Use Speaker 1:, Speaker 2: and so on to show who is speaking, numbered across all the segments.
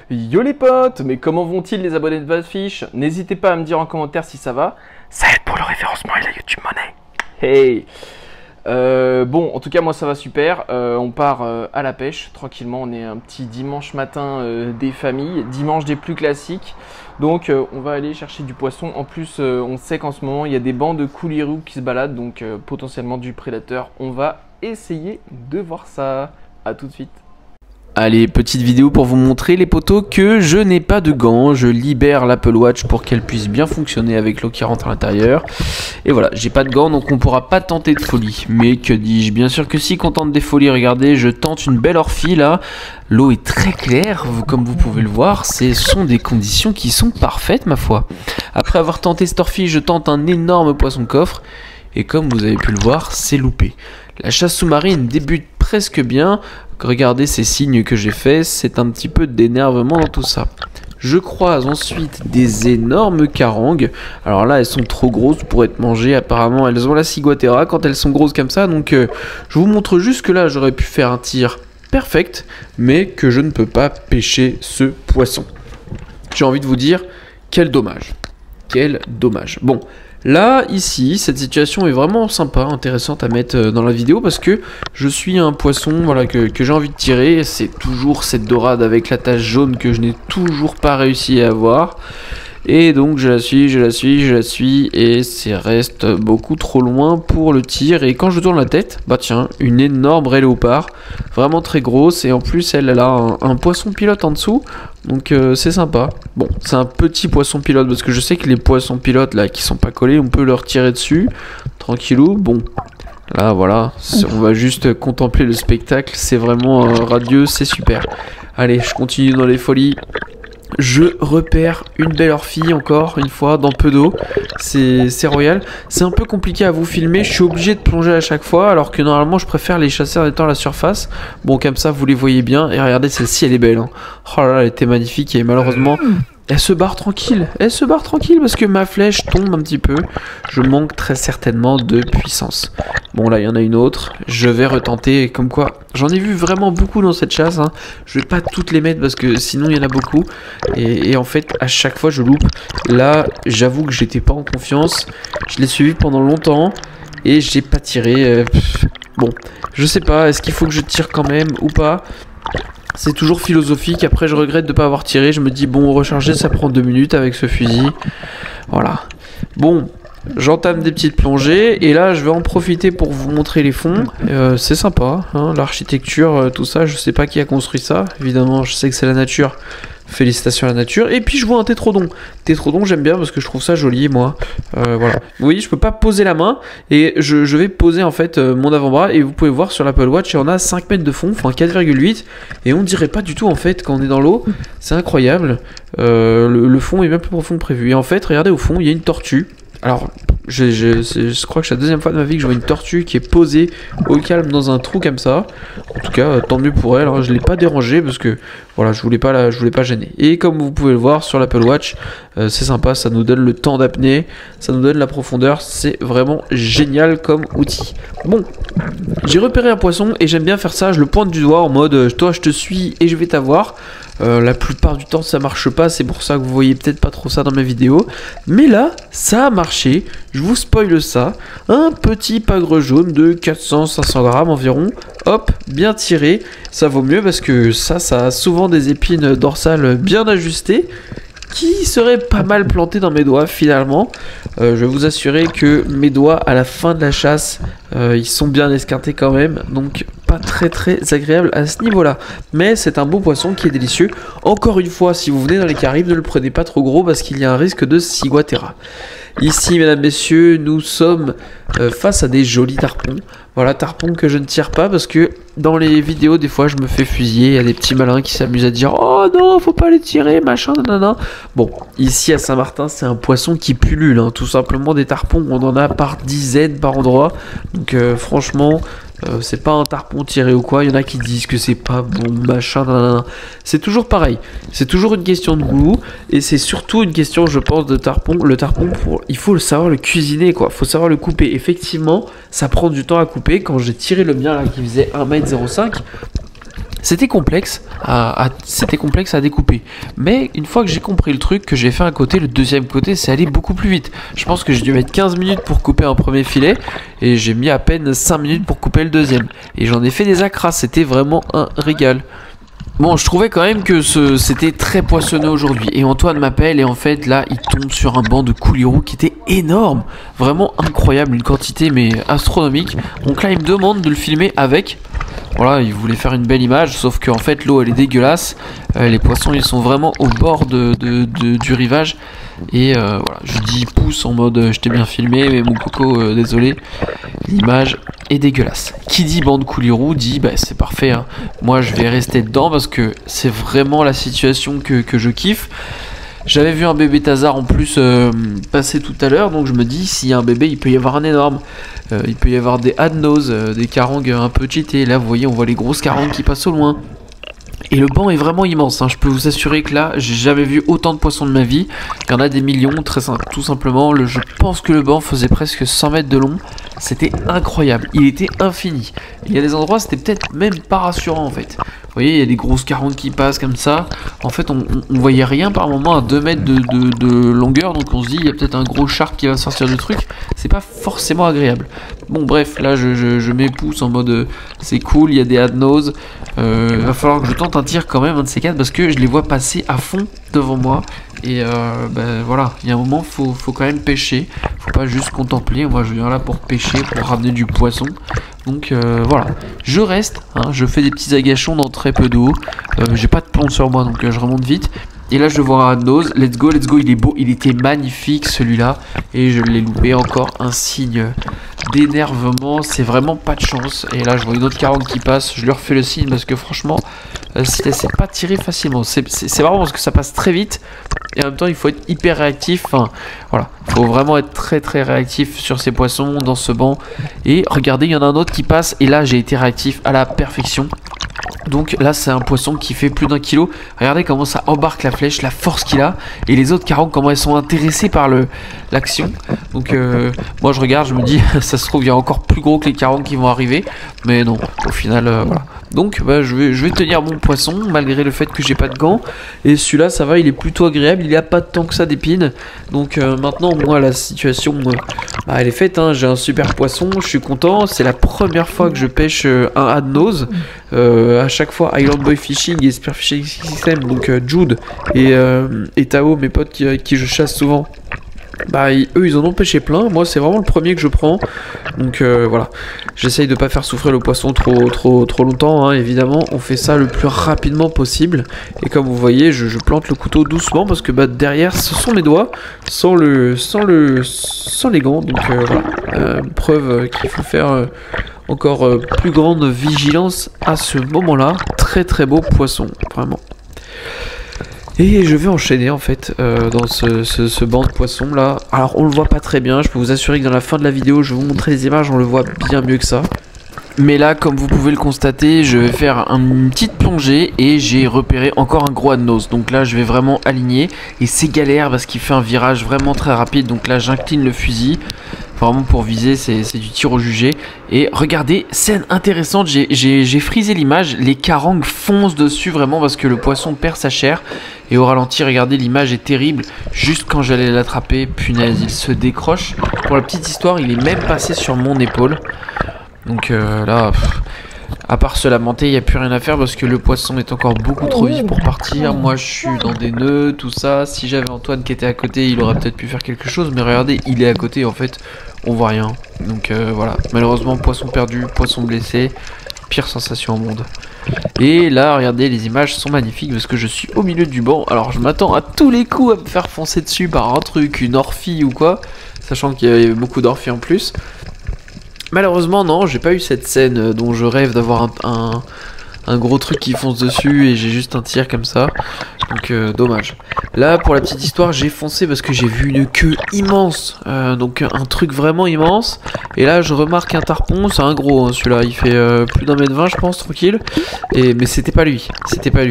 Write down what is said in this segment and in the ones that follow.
Speaker 1: Yo les potes, mais comment vont-ils les abonnés de Badfish? N'hésitez pas à me dire en commentaire si ça va. Ça aide pour le référencement et la YouTube Money. Hey. Bon, en tout cas moi ça va super. On part à la pêche tranquillement. On est un petit dimanche matin des familles, dimanche des plus classiques. Donc on va aller chercher du poisson. En plus on sait qu'en ce moment il y a des bancs de coulirous qui se baladent, donc potentiellement du prédateur. On va essayer de voir ça. À tout de suite. Allez, petite vidéo pour vous montrer les potos que je n'ai pas de gants. Je libère l'Apple Watch pour qu'elle puisse bien fonctionner avec l'eau qui rentre à l'intérieur. Et voilà, j'ai pas de gants donc on pourra pas tenter de folie. Mais que dis-je? Bien sûr que si qu'on tente des folies, regardez, je tente une belle orphie là. L'eau est très claire, comme vous pouvez le voir. Ce sont des conditions qui sont parfaites ma foi. Après avoir tenté cette orphie, je tente un énorme poisson coffre. Et comme vous avez pu le voir, c'est loupé. La chasse sous-marine débute presque bien. Regardez ces signes que j'ai faits, c'est un petit peu d'énervement dans tout ça. Je croise ensuite des énormes carangues. Alors là, elles sont trop grosses pour être mangées. Apparemment, elles ont la ciguatera quand elles sont grosses comme ça. Donc, je vous montre juste que là, j'aurais pu faire un tir perfect, mais que je ne peux pas pêcher ce poisson. J'ai envie de vous dire, quel dommage. Quel dommage. Bon. Là, ici, cette situation est vraiment sympa, intéressante à mettre dans la vidéo parce que je suis un poisson voilà, que j'ai envie de tirer. C'est toujours cette dorade avec la tache jaune que je n'ai toujours pas réussi à avoir. Et donc je la suis et ça reste beaucoup trop loin pour le tir. Et quand je tourne la tête, bah tiens, une énorme raie léopard, vraiment très grosse. Et en plus elle a un poisson pilote en dessous, donc c'est sympa. Bon, c'est un petit poisson pilote parce que je sais que les poissons pilotes là qui sont pas collés, on peut leur tirer dessus, tranquillou. Bon, là voilà, on va juste contempler le spectacle, c'est vraiment radieux, c'est super. Allez, je continue dans les folies. Je repère une belle orphie encore une fois dans peu d'eau, c'est royal. C'est un peu compliqué à vous filmer, je suis obligé de plonger à chaque fois alors que normalement je préfère les chasser en étant à la surface. Bon, comme ça vous les voyez bien et regardez, celle-ci elle est belle hein. Oh là là, elle était magnifique et malheureusement elle se barre tranquille parce que ma flèche tombe un petit peu. Je manque très certainement de puissance. Bon là il y en a une autre, je vais retenter, comme quoi j'en ai vu vraiment beaucoup dans cette chasse hein. Je vais pas toutes les mettre parce que sinon il y en a beaucoup et en fait à chaque fois je loupe. Là j'avoue que j'étais pas en confiance, je l'ai suivi pendant longtemps et j'ai pas tiré. Bon, je sais pas, est-ce qu'il faut que je tire quand même ou pas? C'est toujours philosophique, après je regrette de ne pas avoir tiré, je me dis bon, recharger ça prend 2 minutes avec ce fusil, voilà. Bon, j'entame des petites plongées, et là je vais en profiter pour vous montrer les fonds, c'est sympa, hein, l'architecture, tout ça, je sais pas qui a construit ça, évidemment je sais que c'est la nature. Félicitations à la nature. Et puis je vois un tétrodon. Tétrodon j'aime bien parce que je trouve ça joli moi. Voilà. Vous voyez, je peux pas poser la main et je vais poser en fait mon avant-bras et vous pouvez voir sur l'Apple Watch et on a 5 mètres de fond, enfin 4,8 et on dirait pas du tout en fait quand on est dans l'eau. C'est incroyable. Le fond est bien plus profond que prévu. Et en fait, regardez au fond, il y a une tortue. Alors, je crois que c'est la deuxième fois de ma vie que je vois une tortue qui est posée au calme dans un trou comme ça. En tout cas, tant mieux pour elle. Hein. Je l'ai pas dérangée parce que voilà, je voulais pas gêner. Et comme vous pouvez le voir sur l'Apple Watch, c'est sympa, ça nous donne le temps d'apnée, ça nous donne la profondeur. C'est vraiment génial comme outil. Bon, j'ai repéré un poisson et j'aime bien faire ça. Je le pointe du doigt en mode toi, je te suis et je vais t'avoir. La plupart du temps ça marche pas, c'est pour ça que vous voyez peut-être pas trop ça dans mes vidéos, mais là ça a marché, je vous spoil ça, un petit pagre jaune de 400-500 grammes environ, hop, bien tiré, ça vaut mieux parce que ça a souvent des épines dorsales bien ajustées, qui seraient pas mal plantées dans mes doigts finalement. Je vais vous assurer que mes doigts à la fin de la chasse, ils sont bien esquintés quand même, donc pas très agréable à ce niveau là, mais c'est un beau poisson qui est délicieux. Encore une fois, si vous venez dans les Caraïbes, ne le prenez pas trop gros parce qu'il y a un risque de ciguatera. Ici mesdames messieurs, nous sommes face à des jolis tarpons. Voilà, tarpons que je ne tire pas parce que dans les vidéos des fois je me fais fusiller. Il y a des petits malins qui s'amusent à dire oh non faut pas les tirer machin nanana. Bon, ici à Saint-Martin c'est un poisson qui pullule hein. Tout simplement des tarpons, on en a par dizaines par endroit. Donc franchement c'est pas un tarpon tiré ou quoi, il y en a qui disent que c'est pas bon, machin, nanana. C'est toujours pareil, c'est toujours une question de goût, et c'est surtout une question, je pense, de tarpon. Le tarpon, il faut savoir le cuisiner, quoi, faut savoir le couper. Effectivement, ça prend du temps à couper. Quand j'ai tiré le mien, là, qui faisait 1,05 m,
Speaker 2: C'était complexe à découper. Mais une fois que j'ai compris le truc, que j'ai fait un côté, le deuxième côté, c'est allé beaucoup plus vite. Je pense que j'ai dû mettre 15 minutes pour couper un premier filet et j'ai mis à peine 5 minutes pour couper le deuxième. Et j'en ai fait des acras, c'était vraiment un régal. Bon, je trouvais quand même que c'était très poissonneux aujourd'hui. Et Antoine m'appelle et en fait là, il tombe sur un banc de coulirou qui était énorme. Vraiment incroyable, une quantité mais astronomique. Donc là, il me demande de le filmer avec. Voilà, il voulait faire une belle image, sauf qu'en fait l'eau elle est dégueulasse. Les poissons ils sont vraiment au bord du rivage. Et voilà, je dis pouce en mode je t'ai bien filmé, mais mon coco, désolé, l'image est dégueulasse. Qui dit bande coulirou dit bah c'est parfait, hein. Moi je vais rester dedans parce que c'est vraiment la situation que je kiffe. J'avais vu un bébé Tazar en plus passer tout à l'heure, donc je me dis s'il y a un bébé il peut y avoir un énorme. Il peut y avoir des adnose, des carangues un peu cheatées. Là vous voyez on voit les grosses carangues qui passent au loin. Et le banc est vraiment immense, hein. Je peux vous assurer que là, j'ai jamais vu autant de poissons de ma vie. Il y en a des millions, tout simplement. Je pense que le banc faisait presque 100 mètres de long. C'était incroyable, il était infini. Il y a des endroits, c'était peut-être même pas rassurant en fait. Vous voyez, il y a des grosses carangues qui passent comme ça. En fait, on voyait rien par moment à 2 mètres de longueur. Donc on se dit, il y a peut-être un gros shark qui va sortir du truc. C'est pas forcément agréable. Bon bref, là je m'épousse en mode c'est cool, il y a des adnose. Va falloir que je tente un tir quand même, un de ces quatre, parce que je les vois passer à fond devant moi. Et ben voilà, il y a un moment, faut quand même pêcher. Faut pas juste contempler. Moi je viens là pour pêcher, pour ramener du poisson. Donc voilà, je reste, hein, je fais des petits agachons dans très peu d'eau. J'ai pas de plomb sur moi, donc je remonte vite. Et là je vois un nose, let's go, il est beau, il était magnifique celui-là. Et je l'ai loupé, encore un signe d'énervement, c'est vraiment pas de chance. Et là je vois une autre carangue qui passe, je lui refais le signe parce que franchement, c'est pas tiré facilement. C'est vraiment parce que ça passe très vite. Et en même temps il faut être hyper réactif, enfin voilà, il faut vraiment être très très réactif sur ces poissons, dans ce banc. Et regardez, il y en a un autre qui passe et là j'ai été réactif à la perfection. Donc là c'est un poisson qui fait plus d'1 kilo. Regardez comment ça embarque la flèche, la force qu'il a. Et les autres carangues, comment elles sont intéressées par l'action. Donc moi je regarde, je me dis ça se trouve il y a encore plus gros que les carangues qui vont arriver. Mais non, au final voilà. Donc bah, je vais tenir mon poisson malgré le fait que j'ai pas de gants. Et celui-là ça va, il est plutôt agréable, il n'y a pas tant que ça d'épines. Donc maintenant moi la situation bah, elle est faite, hein. J'ai un super poisson, je suis content. C'est la première fois que je pêche un adnose. À chaque fois Island Boy Fishing et Spearfishing System, donc Jude et Tao, mes potes avec qui je chasse souvent, bah eux ils en ont pêché plein. Moi c'est vraiment le premier que je prends. Donc voilà, j'essaye de pas faire souffrir le poisson trop longtemps, hein. Évidemment on fait ça le plus rapidement possible. Et comme vous voyez je plante le couteau doucement parce que bah, derrière ce sont mes doigts sans les gants. Donc voilà, preuve qu'il faut faire encore plus grande vigilance à ce moment là. Très très beau poisson, vraiment. Et je vais enchaîner en fait dans ce banc de poissons là. Alors on le voit pas très bien, je peux vous assurer que dans la fin de la vidéo je vais vous montrer les images, on le voit bien mieux que ça. Mais là comme vous pouvez le constater, je vais faire une petite plongée et j'ai repéré encore un gros adnose. Donc là je vais vraiment aligner et c'est galère parce qu'il fait un virage vraiment très rapide. Donc là j'incline le fusil. Vraiment pour viser, c'est du tir au jugé. Et regardez, scène intéressante, j'ai frisé l'image. Les carangues foncent dessus vraiment parce que le poisson perd sa chair. Et au ralenti, regardez, l'image est terrible. Juste quand j'allais l'attraper, punaise, il se décroche. Pour la petite histoire, il est même passé sur mon épaule. Donc là, à part se lamenter, il n'y a plus rien à faire parce que le poisson est encore beaucoup trop vif pour partir. Moi, je suis dans des nœuds, tout ça. Si j'avais Antoine qui était à côté, il aurait peut-être pu faire quelque chose. Mais regardez, il est à côté, en fait, on voit rien. Donc voilà, malheureusement, poisson perdu, poisson blessé. Pire sensation au monde. Et là, regardez, les images sont magnifiques parce que je suis au milieu du banc. Alors, je m'attends à tous les coups à me faire foncer dessus par un truc, une orphie ou quoi. Sachant qu'il y avait beaucoup d'orphies en plus. Malheureusement non, j'ai pas eu cette scène dont je rêve d'avoir un gros truc qui fonce dessus et j'ai juste un tir comme ça. Donc dommage. Là pour la petite histoire j'ai foncé parce que j'ai vu une queue immense. Donc un truc vraiment immense. Et là je remarque un tarpon, c'est un gros hein, celui-là, il fait plus d'1 mètre 20 je pense, tranquille. Mais c'était pas lui,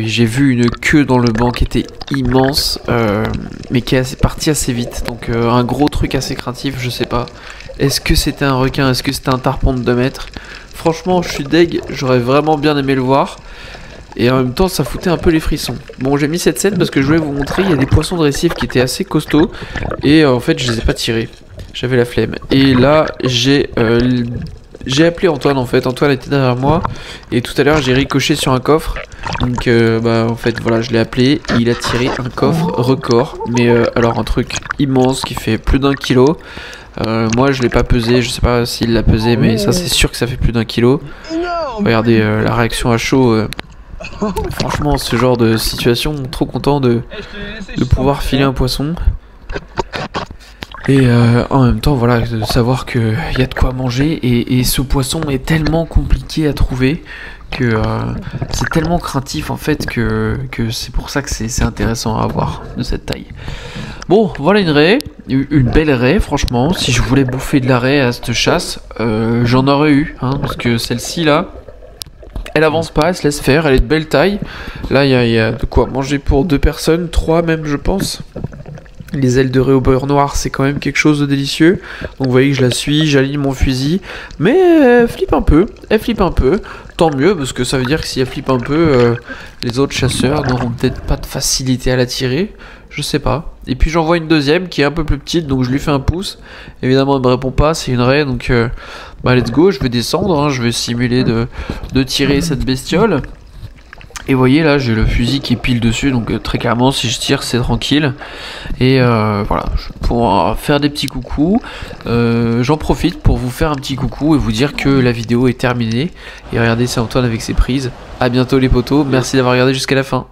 Speaker 2: J'ai vu une queue dans le banc qui était immense, mais qui est partie assez vite. Donc un gros truc assez craintif, je sais pas. Est-ce que c'était un requin? Est-ce que c'était un tarpon de 2 mètres? Franchement, je suis deg, j'aurais vraiment bien aimé le voir. et en même temps ça foutait un peu les frissons. Bon, j'ai mis cette scène parce que je voulais vous montrer, il y a des poissons de récif qui étaient assez costauds et en fait je les ai pas tirés, j'avais la flemme. Et là j'ai appelé Antoine en fait, Antoine était derrière moi et tout à l'heure j'ai ricoché sur un coffre. Donc bah en fait voilà, je l'ai appelé et il a tiré un coffre record, mais alors un truc immense qui fait plus d'1 kilo. Moi je l'ai pas pesé, je sais pas s'il l'a pesé, mais ça c'est sûr que ça fait plus d'1 kilo. Regardez la réaction à chaud. Franchement, ce genre de situation, trop content de pouvoir filer un poisson. Et en même temps, voilà, de savoir qu'il y a de quoi manger. Et ce poisson est tellement compliqué à trouver que c'est tellement craintif en fait que c'est pour ça que c'est intéressant à avoir de cette taille. Bon, voilà une raie, une belle raie, franchement. Si je voulais bouffer de la raie à cette chasse, j'en aurais eu, hein, parce que celle-ci là, elle avance pas, elle se laisse faire, elle est de belle taille. Là, il y a de quoi manger pour 2 personnes, 3 même, je pense. Les ailes de raie au beurre noir, c'est quand même quelque chose de délicieux. Donc vous voyez que je la suis, j'aligne mon fusil. Mais elle flippe un peu, Tant mieux, parce que ça veut dire que si elle flippe un peu, les autres chasseurs n'auront peut-être pas de facilité à la tirer. Je sais pas. Et puis j'en vois une deuxième qui est un peu plus petite, donc je lui fais un pouce. Évidemment, elle me répond pas, c'est une raie, donc bah let's go, je vais descendre, hein, je vais simuler de tirer cette bestiole. Et vous voyez là, j'ai le fusil qui est pile dessus, donc très clairement si je tire c'est tranquille. Et voilà, pour faire des petits coucous, j'en profite pour vous faire un petit coucou et vous dire que la vidéo est terminée. Et regardez, c'est Antoine avec ses prises. A bientôt les potos, merci d'avoir regardé jusqu'à la fin.